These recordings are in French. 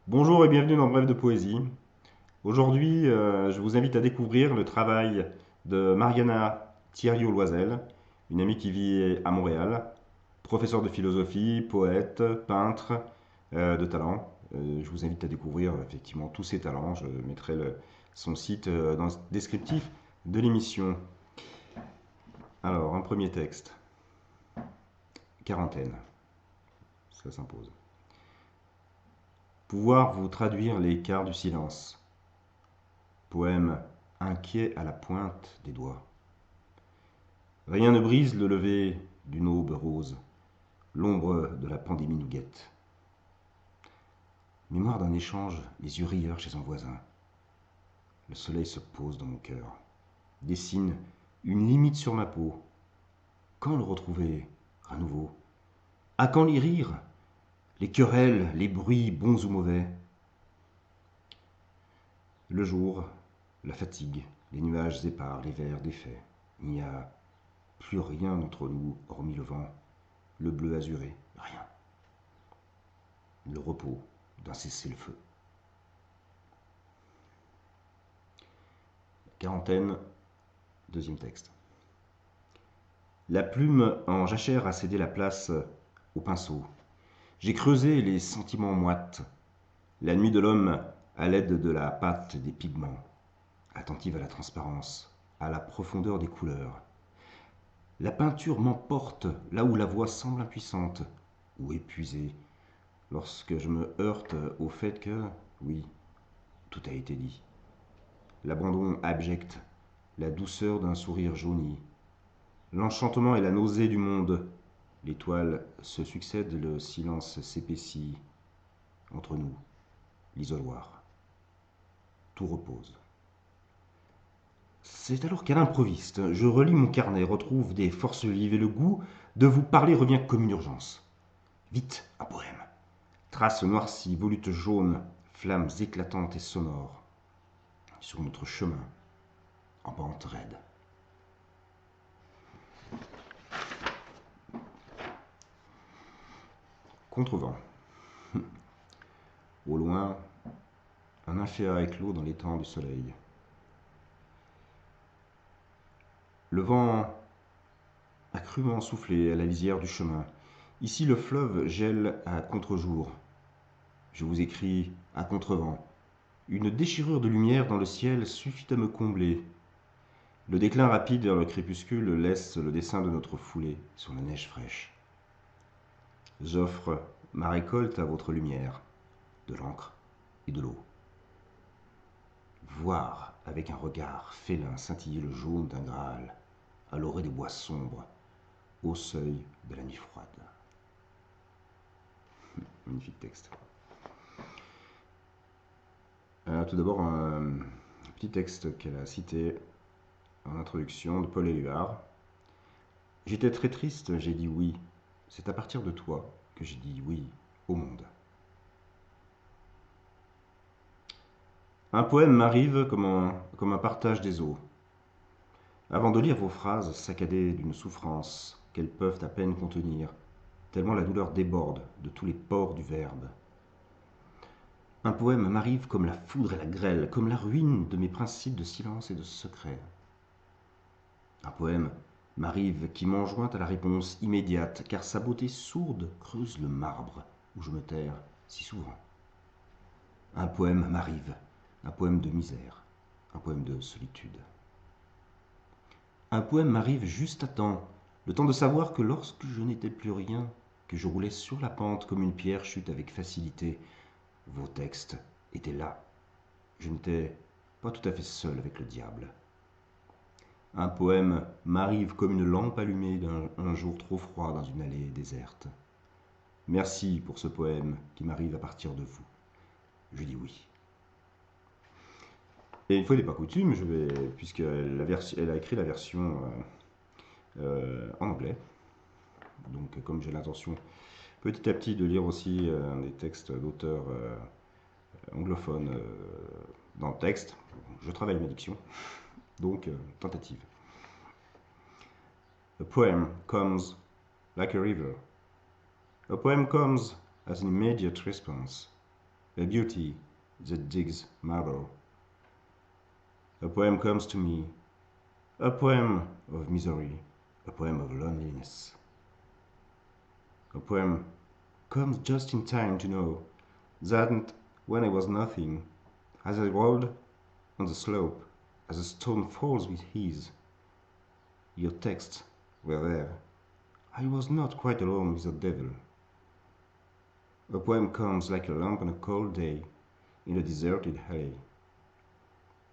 Bonjour et bienvenue dans Bref de Poésie. Aujourd'hui, je vous invite à découvrir le travail de Mariana Thiriot-Loisel, une amie qui vit à Montréal, professeure de philosophie, poète, peintre de talent. Je vous invite à découvrir effectivement tous ses talents. Je mettrai son site dans le descriptif de l'émission. Alors, un premier texte. Quarantaine. Ça s'impose. Pouvoir vous traduire les quarts du silence. Poème inquiet à la pointe des doigts. Rien ne brise le lever d'une aube rose. L'ombre de la pandémie nous guette. Mémoire d'un échange, les yeux rieurs chez un voisin. Le soleil se pose dans mon cœur, dessine une limite sur ma peau. Quand le retrouver à nouveau? À quand les rires? Les querelles, les bruits bons ou mauvais? Le jour, la fatigue, les nuages épars, les vers défaits. Il n'y a plus rien entre nous hormis le vent, le bleu azuré, rien. Le repos d'un cessez-le-feu. Quarantaine, deuxième texte. La plume en jachère a cédé la place au pinceau. J'ai creusé les sentiments moites, la nuit de l'homme à l'aide de la pâte des pigments, attentive à la transparence, à la profondeur des couleurs. La peinture m'emporte là où la voix semble impuissante ou épuisée, lorsque je me heurte au fait que, oui, tout a été dit. L'abandon abject, la douceur d'un sourire jauni, l'enchantement et la nausée du monde. L'étoile se succède, le silence s'épaissit. Entre nous, l'isoloir. Tout repose. C'est alors qu'à l'improviste, je relis mon carnet, retrouve des forces vives et le goût de vous parler revient comme une urgence. Vite, un poème. Traces noircies, volutes jaunes, flammes éclatantes et sonores. Sur notre chemin, en pente raide. Contrevent. Au loin, un inféa éclos dans l'étang du soleil. Le vent a crûment soufflé à la lisière du chemin. Ici, le fleuve gèle à contre-jour. Je vous écris à contrevent. Une déchirure de lumière dans le ciel suffit à me combler. Le déclin rapide vers le crépuscule laisse le dessin de notre foulée sur la neige fraîche. J'offre ma récolte à votre lumière, de l'encre et de l'eau. Voir avec un regard félin scintiller le jaune d'un Graal, à l'orée des bois sombres, au seuil de la nuit froide. Magnifique texte. Tout d'abord, un petit texte qu'elle a cité en introduction de Paul Éluard. J'étais très triste, j'ai dit oui. C'est à partir de toi que j'ai dit oui au monde. Un poème m'arrive comme un partage des eaux. Avant de lire vos phrases saccadées d'une souffrance qu'elles peuvent à peine contenir, tellement la douleur déborde de tous les pores du verbe. Un poème m'arrive comme la foudre et la grêle, comme la ruine de mes principes de silence et de secret. Un poème m'arrive qui m'enjoint à la réponse immédiate, car sa beauté sourde creuse le marbre où je me terre si souvent. Un poème m'arrive, un poème de misère, un poème de solitude. Un poème m'arrive juste à temps, le temps de savoir que lorsque je n'étais plus rien, que je roulais sur la pente comme une pierre chute avec facilité, vos textes étaient là. Je n'étais pas tout à fait seul avec le diable. Un poème m'arrive comme une lampe allumée d'un jour trop froid dans une allée déserte. Merci pour ce poème qui m'arrive à partir de vous. Je dis oui. Et une fois n'est pas coutume, puisqu'elle elle a écrit la version en anglais. Donc, comme j'ai l'intention petit à petit de lire aussi des textes d'auteurs anglophones dans le texte, je travaille ma diction. Donc, tentative. A poem comes like a river. A poem comes as an immediate response. a beauty that digs marble. A poem comes to me, a poem of misery, a poem of loneliness. A poem comes just in time to know that when I was nothing, as I rolled on the slope, as a stone falls with ease, your texts were there. I was not quite alone with the devil. A poem comes like a lamp on a cold day in a deserted alley.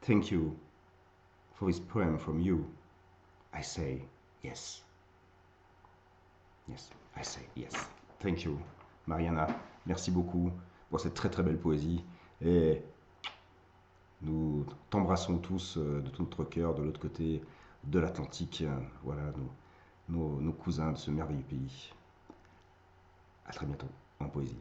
Thank you for this poem from you. I say yes. Yes, I say yes. Thank you, Mariana. Merci beaucoup pour cette très très belle poésie. Et nous t'embrassons tous de tout notre cœur de l'autre côté de l'Atlantique. Voilà, nos cousins de ce merveilleux pays. À très bientôt en poésie.